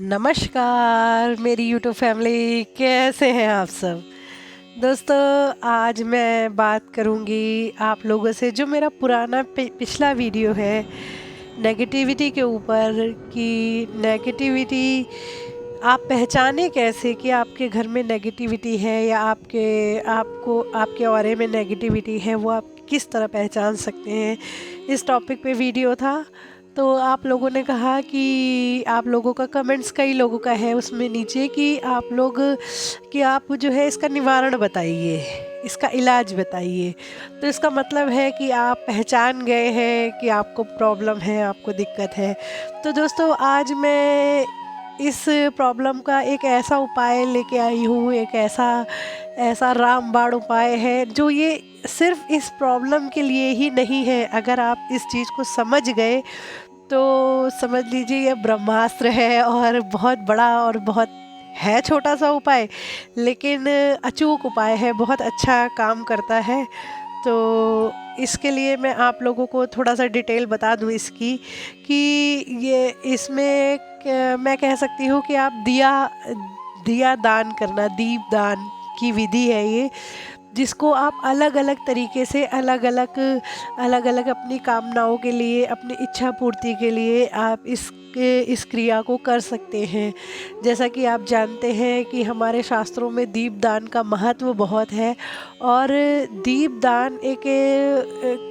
नमस्कार मेरी YouTube family, कैसे हैं आप सब। दोस्तों, आज मैं बात करूंगी आप लोगों से जो मेरा पुराना पिछला वीडियो है नेगेटिविटी के ऊपर, कि नेगेटिविटी आप पहचाने कैसे कि आपके घर में नेगेटिविटी है या आपके ऑरे में नेगेटिविटी है, वो आप किस तरह पहचान सकते हैं। इस टॉपिक पे वीडियो था। तो आप लोगों ने कहा कि आप लोगों का कमेंट्स कई लोगों का है उसमें नीचे कि आप जो है इसका निवारण बताइए, इसका इलाज बताइए। तो इसका मतलब है कि आप पहचान गए हैं कि आपको प्रॉब्लम है, आपको दिक्कत है। तो दोस्तों, आज मैं इस प्रॉब्लम का एक ऐसा उपाय लेके आई हूँ, एक ऐसा ऐसा रामबाण उपाय है जो ये सिर्फ इस प्रॉब्लम के लिए ही नहीं है। अगर आप इस चीज़ को समझ गए तो समझ लीजिए ये ब्रह्मास्त्र है, और बहुत बड़ा और बहुत है छोटा सा उपाय, लेकिन अचूक उपाय है, बहुत अच्छा काम करता है। तो इसके लिए मैं आप लोगों को थोड़ा सा डिटेल बता दूं इसकी, कि ये इसमें मैं कह सकती हूँ कि आप दिया दिया दान करना, दीप दान की विधि है ये, जिसको आप अलग अलग तरीके से अलग अलग अपनी कामनाओं के लिए, अपनी इच्छा पूर्ति के लिए आप इस क्रिया को कर सकते हैं। जैसा कि आप जानते हैं कि हमारे शास्त्रों में दीपदान का महत्व बहुत है, और दीपदान एक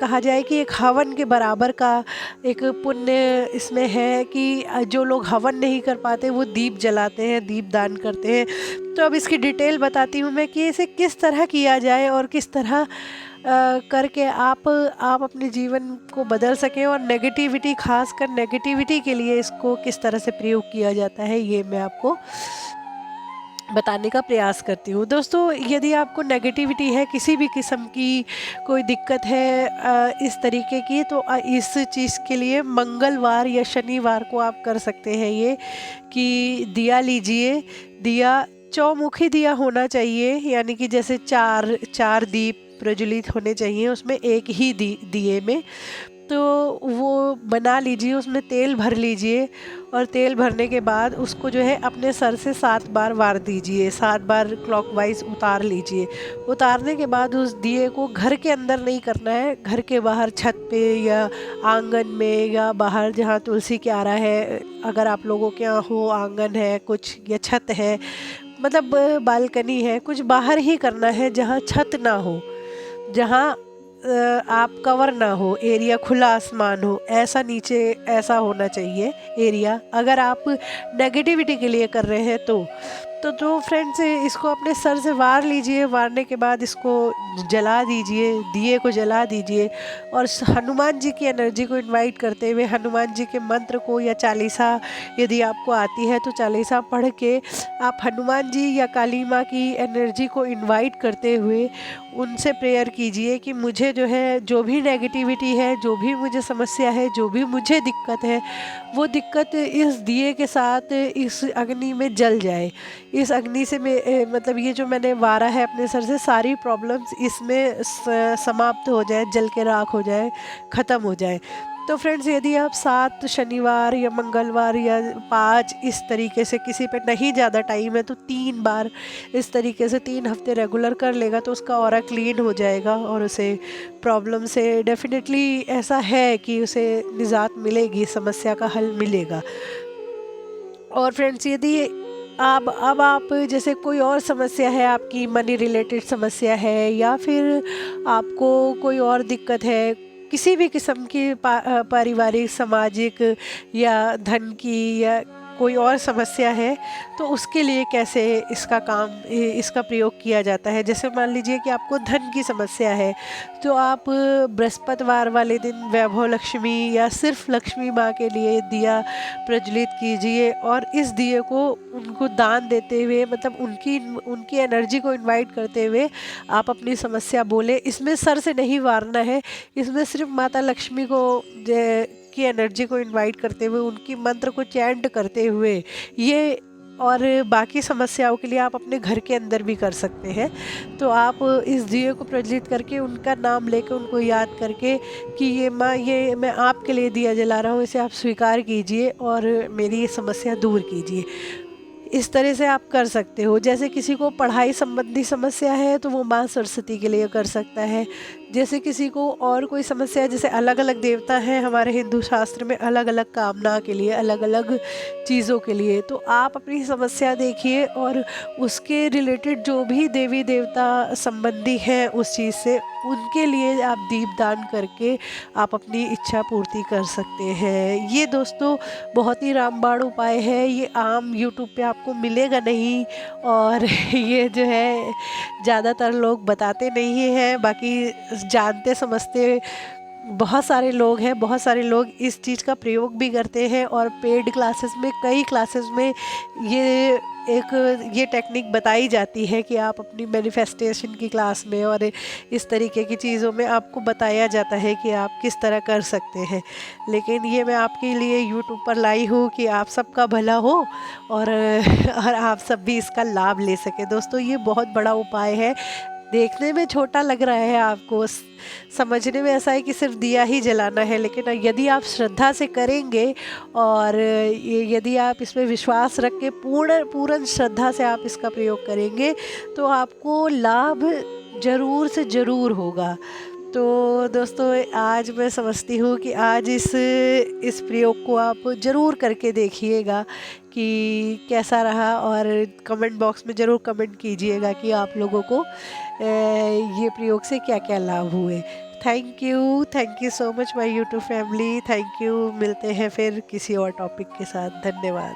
कहा जाए कि एक हवन के बराबर का एक पुण्य इसमें है, कि जो लोग हवन नहीं कर पाते वो दीप जलाते हैं, दीपदान करते हैं। तो अब इसकी डिटेल बताती हूँ मैं कि इसे किस तरह किया जाए और किस तरह करके आप अपने जीवन को बदल सकें, और नेगेटिविटी, खासकर नेगेटिविटी के लिए इसको किस तरह से प्रयोग किया जाता है, ये मैं आपको बताने का प्रयास करती हूँ। दोस्तों, यदि आपको नेगेटिविटी है, किसी भी किस्म की कोई दिक्कत है इस तरीके की, तो इस चीज़ के लिए मंगलवार या शनिवार को आप कर सकते हैं ये, कि दिया लीजिए। दिया चौमुखी दिया होना चाहिए, यानी कि जैसे चार दीप प्रज्वलित होने चाहिए उसमें, एक ही दिए में। तो वो बना लीजिए, उसमें तेल भर लीजिए, और तेल भरने के बाद उसको जो है अपने सर से 7 बार वार दीजिए, 7 बार क्लॉकवाइज उतार लीजिए। उतारने के बाद उस दिए को घर के अंदर नहीं करना है, घर के बाहर छत पे या आंगन में या बाहर जहाँ तुलसी क्यारा है, अगर आप लोगों के यहाँ हो आंगन है कुछ या छत है, मतलब बालकनी है, कुछ बाहर ही करना है जहाँ छत ना हो, जहाँ आप कवर ना हो, एरिया खुला आसमान हो, ऐसा नीचे ऐसा होना चाहिए एरिया, अगर आप नेगेटिविटी के लिए कर रहे हैं तो फ्रेंड्स, इसको अपने सर से वार लीजिए। वारने के बाद इसको जला दीजिए, दिए को जला दीजिए, और हनुमान जी की एनर्जी को इनवाइट करते हुए, हनुमान जी के मंत्र को या चालीसा यदि आपको आती है तो चालीसा पढ़ के आप हनुमान जी या काली माँ की एनर्जी को इनवाइट करते हुए उनसे प्रेयर कीजिए कि मुझे जो है, जो भी नेगेटिविटी है, जो भी मुझे समस्या है, जो भी मुझे दिक्कत है, वो दिक्कत इस दिए के साथ इस अग्नि में जल जाए। इस अग्नि से मतलब ये जो मैंने वारा है अपने सर से, सारी प्रॉब्लम्स इसमें समाप्त हो जाए, जल के राख हो जाए, ख़त्म हो जाए। तो फ्रेंड्स, यदि आप 7 शनिवार या मंगलवार या 5 इस तरीके से, किसी पे नहीं ज़्यादा टाइम है तो 3 बार इस तरीके से 3 हफ्ते रेगुलर कर लेगा तो उसका ऑरा क्लीन हो जाएगा, और उसे प्रॉब्लम से डेफिनेटली ऐसा है कि उसे निजात मिलेगी, समस्या का हल मिलेगा। और फ्रेंड्स, यदि अब आप जैसे कोई और समस्या है, आपकी मनी रिलेटेड समस्या है, या फिर आपको कोई और दिक्कत है, किसी भी किस्म की पारिवारिक, सामाजिक या धन की, या कोई और समस्या है, तो उसके लिए कैसे इसका प्रयोग किया जाता है। जैसे मान लीजिए कि आपको धन की समस्या है, तो आप बृहस्पतिवार वाले दिन वैभव लक्ष्मी या सिर्फ लक्ष्मी माँ के लिए दिया प्रज्वलित कीजिए, और इस दिए को उनको दान देते हुए, मतलब उनकी एनर्जी को इनवाइट करते हुए आप अपनी समस्या बोले। इसमें सर से नहीं वारना है, इसमें सिर्फ माता लक्ष्मी की एनर्जी को इनवाइट करते हुए, उनकी मंत्र को चैंट करते हुए ये और बाकी समस्याओं के लिए आप अपने घर के अंदर भी कर सकते हैं। तो आप इस दिए को प्रज्वलित करके उनका नाम लेकर उनको याद करके कि ये माँ, ये मैं आपके लिए दिया जला रहा हूँ, इसे आप स्वीकार कीजिए और मेरी ये समस्या दूर कीजिए। इस तरह से आप कर सकते हो। जैसे किसी को पढ़ाई संबंधी समस्या है तो वो माँ सरस्वती के लिए कर सकता है। जैसे किसी को और कोई समस्या है, जैसे अलग अलग देवता हैं हमारे हिंदू शास्त्र में, अलग अलग कामना के लिए, अलग अलग चीज़ों के लिए, तो आप अपनी समस्या देखिए और उसके रिलेटेड जो भी देवी देवता संबंधी हैं उस चीज़ से, उनके लिए आप दीपदान करके आप अपनी इच्छा पूर्ति कर सकते हैं। ये दोस्तों बहुत ही रामबाण उपाय है, ये आम यूट्यूब पे आपको मिलेगा नहीं और ये जो है ज़्यादातर लोग बताते नहीं हैं। बाकी जानते समझते बहुत सारे लोग हैं, बहुत सारे लोग इस चीज़ का प्रयोग भी करते हैं और पेड क्लासेस में, कई क्लासेस में ये टेक्निक बताई जाती है कि आप अपनी मैनिफेस्टेशन की क्लास में और इस तरीके की चीज़ों में आपको बताया जाता है कि आप किस तरह कर सकते हैं। लेकिन ये मैं आपके लिए यूट्यूब पर लाई हूँ कि आप सबका भला हो और आप सब भी इसका लाभ ले सकें। दोस्तों ये बहुत बड़ा उपाय है, देखने में छोटा लग रहा है आपको, समझने में ऐसा है कि सिर्फ दिया ही जलाना है, लेकिन यदि आप श्रद्धा से करेंगे और यदि आप इसमें विश्वास रख के पूर्ण श्रद्धा से आप इसका प्रयोग करेंगे तो आपको लाभ ज़रूर से ज़रूर होगा। तो दोस्तों आज मैं समझती हूँ कि आज इस प्रयोग को आप ज़रूर करके देखिएगा कि कैसा रहा, और कमेंट बॉक्स में ज़रूर कमेंट कीजिएगा कि आप लोगों को ये प्रयोग से क्या क्या लाभ हुए। Thank you so much my YouTube family. Thank you. मिलते हैं फिर किसी और टॉपिक के साथ। धन्यवाद।